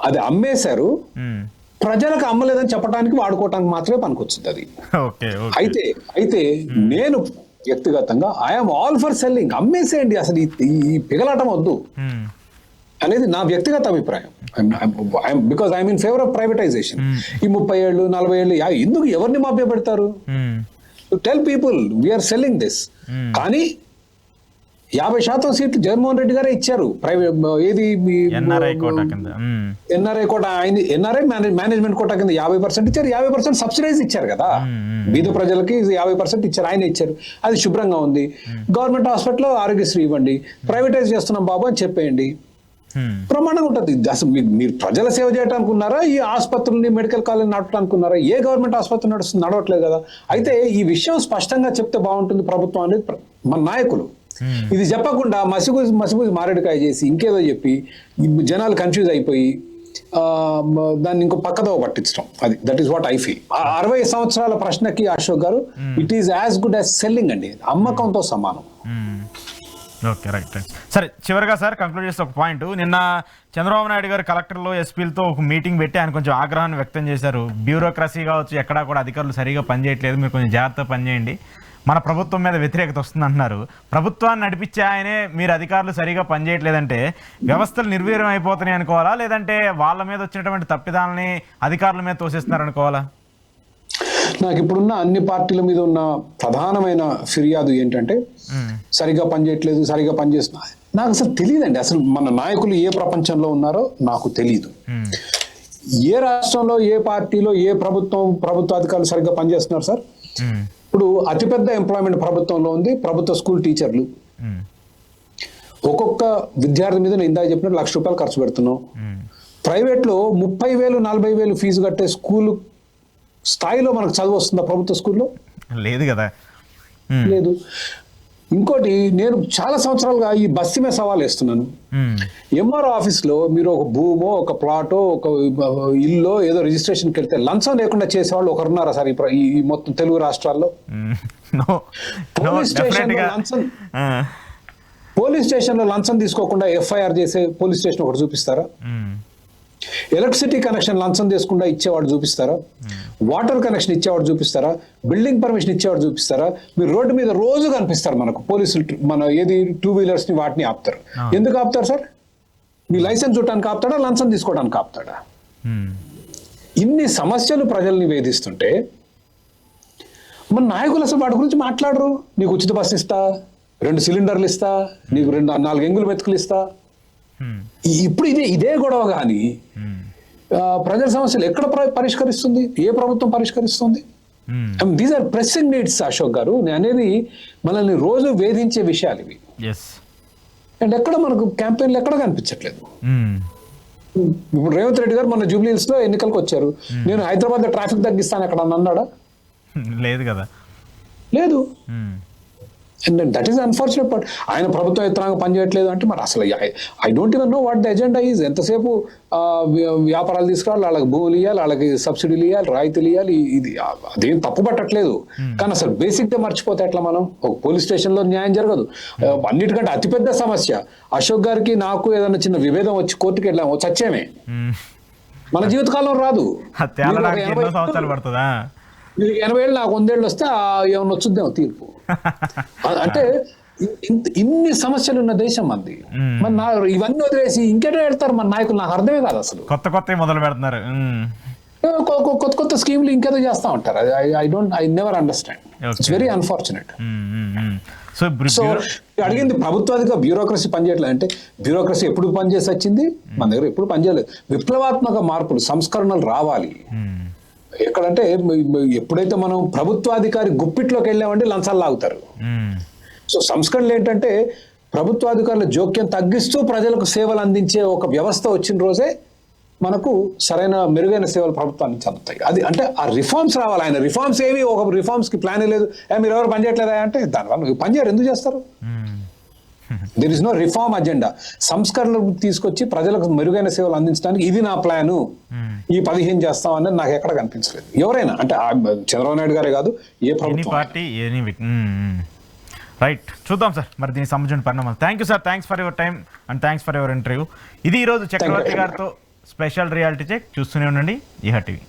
అది అమ్మేశారు, ప్రజలకు అమ్మలేదని చెప్పడానికి వాడుకోవటానికి మాత్రమే పనికొచ్చింది అది. అయితే నేను వ్యక్తిగతంగా ఐఎమ్ ఆల్ ఫర్ సెల్లింగ్. అమ్మేసేయండి, అసలు ఈ పిగలాటం వద్దు అనేది నా వ్యక్తిగత అభిప్రాయం. Because I'm in favour of privatisation. ఈ 30 ఏళ్ళు 40 ఏళ్ళు ఎందుకు ఎవరిని మభ్య పెడతారు? Tell people we're selling this. కానీ 50% సీట్లు జగన్మోహన్ రెడ్డి గారే ఇచ్చారు. ఏది NRI quota, NRI management quota కింద 50% ఇచ్చారు. 50% సబ్సిడైజ్ ఇచ్చారు కదా, బీద ప్రజలకి 50% ఇచ్చారు, ఆయన ఇచ్చారు. అది శుభ్రంగా ఉంది. గవర్నమెంట్ హాస్పిటల్లో ఆరోగ్యశ్రీ ఇవ్వండి, ప్రైవేటైజ్ చేస్తున్నాం బాబు అని చెప్పేయండి, ప్రమాణంగా ఉంటుంది. అసలు మీరు ప్రజల సేవ చేయడానికి ఉన్నారా, ఈ ఆసుపత్రుల్ని మెడికల్ కాలేజ్ నడపడానికి ఉన్నారా? ఏ గవర్నమెంట్ ఆసుపత్రి నడవట్లేదు కదా. అయితే ఈ విషయం స్పష్టంగా చెప్తే బాగుంటుంది ప్రభుత్వం అనేది మన నాయకులు. ఇది చెప్పకుండా మసిబూసి మారేడుకాయ చేసి ఇంకేదో చెప్పి జనాలు కన్ఫ్యూజ్ అయిపోయి దాన్ని ఇంకో పక్కదో పట్టించడం, అది that is what I feel. 60 సంవత్సరాల ప్రశ్నకి Ashok garu, it is as good as selling అండి, అమ్మకంతో సమానం. Okay, right. సరే, చివరిగా సార్ కంక్లూడ్ చేస్తే ఒక పాయింట్. నిన్న చంద్రబాబు నాయుడు గారు కలెక్టర్లు ఎస్పీలతో ఒక మీటింగ్ పెట్టి ఆయన కొంచెం ఆగ్రహాన్ని వ్యక్తం చేశారు. బ్యూరోక్రసీ కావచ్చు, ఎక్కడా కూడా అధికారులు సరిగా పనిచేయట్లేదు, మీరు కొంచెం జాగ్రత్తగా పనిచేయండి, మన ప్రభుత్వం మీద వ్యతిరేకత వస్తుంది అంటున్నారు. ప్రభుత్వాన్ని నడిపించే ఆయనే మీరు అధికారులు సరిగా పనిచేయట్లేదంటే వ్యవస్థలు నిర్వీర్యం అయిపోతున్నాయి అనుకోవాలా, లేదంటే వాళ్ళ మీద వచ్చినటువంటి తప్పిదాలని అధికారుల మీద తోసేస్తున్నారు అనుకోవాలా? నాకు ఇప్పుడున్న అన్ని పార్టీల మీద ఉన్న ప్రధానమైన ఫిర్యాదు ఏంటంటే, సరిగా పనిచేయట్లేదు, సరిగా పనిచేస్తున్నా. నాకు అసలు తెలియదండి, అసలు మన నాయకులు ఏ ప్రపంచంలో ఉన్నారో నాకు తెలియదు. ఏ రాష్ట్రంలో ఏ పార్టీలో ఏ ప్రభుత్వ అధికారులు సరిగ్గా పనిచేస్తున్నారు సార్? ఇప్పుడు అతిపెద్ద ఎంప్లాయ్మెంట్ ప్రభుత్వంలో ఉంది, ప్రభుత్వ స్కూల్ టీచర్లు. ఒక్కొక్క విద్యార్థి మీద నేను ఇందాక చెప్పినట్టు ₹1,00,000 ఖర్చు పెడుతున్నాం. ప్రైవేట్లో 30,000 40,000 ఫీజు కట్టే స్కూల్ స్థాయిలో మనకు చదువు వస్తుందా ప్రభుత్వ స్కూల్లో? లేదు కదా. లేదు. ఇంకోటి, నేను చాలా సంవత్సరాలుగా ఈ బస్తీ మీద సవాల్ వేస్తున్నాను. ఎంఆర్ఓ ఆఫీస్లో మీరు ఒక భూమో ఒక ప్లాటో ఒక ఇల్లు ఏదో రిజిస్ట్రేషన్కి వెళ్తే లంచం లేకుండా చేసేవాళ్ళు ఒకరున్నారా సార్ ఈ మొత్తం తెలుగు రాష్ట్రాల్లో? పోలీస్ స్టేషన్లో లంచం తీసుకోకుండా ఎఫ్ఐఆర్ చేసే పోలీస్ స్టేషన్ ఒకటి చూపిస్తారా? ఎలక్ట్రిసిటీ కనెక్షన్ లంచం తీసుకుండా ఇచ్చేవాడు చూపిస్తారా? వాటర్ కనెక్షన్ ఇచ్చేవాడు చూపిస్తారా? బిల్డింగ్ పర్మిషన్ ఇచ్చేవాడు చూపిస్తారా? మీరు రోడ్డు మీద రోజు కనిపిస్తారు మనకు పోలీసులు, మన ఏది 2 వీలర్స్ ని వాటిని ఆపుతారు. ఎందుకు ఆపుతారు సార్? మీ లైసెన్స్ చూడటానికి ఆపుతాడా, లంచం తీసుకోవడానికి ఆపుతాడా? ఇన్ని సమస్యలు ప్రజల్ని వేధిస్తుంటే మన నాయకులు అసలు వాటి గురించి మాట్లాడరు. నీకు ఉచిత బస్సు ఇస్తా, 2 సిలిండర్లు ఇస్తా, నీకు 4 ఎంగులు మెతుకులు ఇస్తా. ఇప్పుడు ఇదే గొడవ కానీ ప్రజల సమస్యలు ఎక్కడ పరిష్కరిస్తుంది? ఏ ప్రభుత్వం పరిష్కరిస్తుంది? These are pressing needs Ashok గారు. నేను అనేది మనల్ని రోజు వేధించే విషయాలు ఇవి. అండ్ ఎక్కడ మనకు క్యాంపెయిన్లు ఎక్కడ కనిపించట్లేదు. ఇప్పుడు రేవంత్ రెడ్డి గారు మొన్న జూబ్లీ హిల్స్ లో ఎన్నికలకు వచ్చారు. నేను హైదరాబాద్ లో ట్రాఫిక్ తగ్గిస్తాను ఎక్కడ అన్నాడా? లేదు కదా. లేదు. And that is unfortunate part. ఆయన ప్రభుత్వం ఎత్తనాగా పనిచేయట్లేదు అంటే మరి అసలు I don't even know what the agenda is. ఎంతసేపు వ్యాపారాలు తీసుకురావాలి, వాళ్ళకి భూములు ఇవ్వాలి, వాళ్ళకి సబ్సిడీలు ఇవ్వాలి, రాయితీలు ఇవ్వాలి. ఇది అదేం తప్పు పట్టట్లేదు, కానీ అసలు బేసిక్ గా మర్చిపోతే ఎట్లా? మనం ఒక పోలీస్ స్టేషన్ లో న్యాయం జరగదు. అన్నిటికంటే అతిపెద్ద సమస్య, అశోక్ గారికి నాకు ఏదైనా చిన్న విభేదం వచ్చి కోర్టుకి వెళ్ళాము, చచ్చేమే, మన జీవితకాలం రాదు. 80 ఏళ్ళు నాకు 100 ఏళ్ళు వస్తే ఏమన్నా వచ్చుద్దేమో తీర్పు. అంటే ఇన్ని సమస్యలు ఉన్న దేశం మంది. మరి ఇవన్నీ వదిలేసి ఇంకేటో వెళ్తారు మన నాయకులు. నాకు అర్థమే కాదు అసలు. కొత్త మొదలు పెడుతున్నారు, కొత్త స్కీమ్లు ఇంకేదో చేస్తా ఉంటారు. I never understand. It's very unfortunate. So అడిగింది ప్రభుత్వాధిక బ్యూరోక్రసీ పనిచేయట్లేదు అంటే, బ్యూరోక్రసీ ఎప్పుడు పనిచేసి వచ్చింది? మన దగ్గర ఎప్పుడు పనిచేయలేదు. విప్లవాత్మక మార్పులు, సంస్కరణలు రావాలి. ఎక్కడంటే ఎప్పుడైతే మనం ప్రభుత్వాధికారి గుప్పిట్లోకి వెళ్ళామంటే లంచాలు లాగుతారు. సో సంస్కరణలు ఏంటంటే ప్రభుత్వాధికారుల జోక్యం తగ్గిస్తూ ప్రజలకు సేవలు అందించే ఒక వ్యవస్థ వచ్చిన రోజే మనకు సరైన మెరుగైన సేవలు ప్రభుత్వానికి అందుతాయి. అది అంటే ఆ రిఫార్మ్స్ రావాలి. ఆయన రిఫార్మ్స్ ఏవి, ఒక రిఫార్మ్స్ కి ప్లాన్ లేదు. మీరు ఎవరు పనిచేయట్లేదా అంటే దానివల్ల పనిచేయరు. ఎందుకు చేస్తారు? There is no reform agenda. సంస్కరణలు తీసుకొచ్చి ప్రజలకు మెరుగైన సేవలు అందించడానికి ఇది నా ప్లాను, ఈ 15 చేస్తాం అనేది నాకు ఎక్కడ కనిపించలేదు. ఎవరైనా అంటే చంద్రబాబు నాయుడు గారే కాదు, ఏ ప్రభుత్వం పార్టీ. రైట్, చూద్దాం సార్ మరి దీనికి సంబంధించిన పరిణామాలు. Thank you sir, thanks for your time and thanks for your interview. ఇది ఈరోజు చక్రవర్తి గారితో స్పెషల్ రియాలిటీ చెక్. చూస్తూనే ఉండండి ఈహా టీవీ.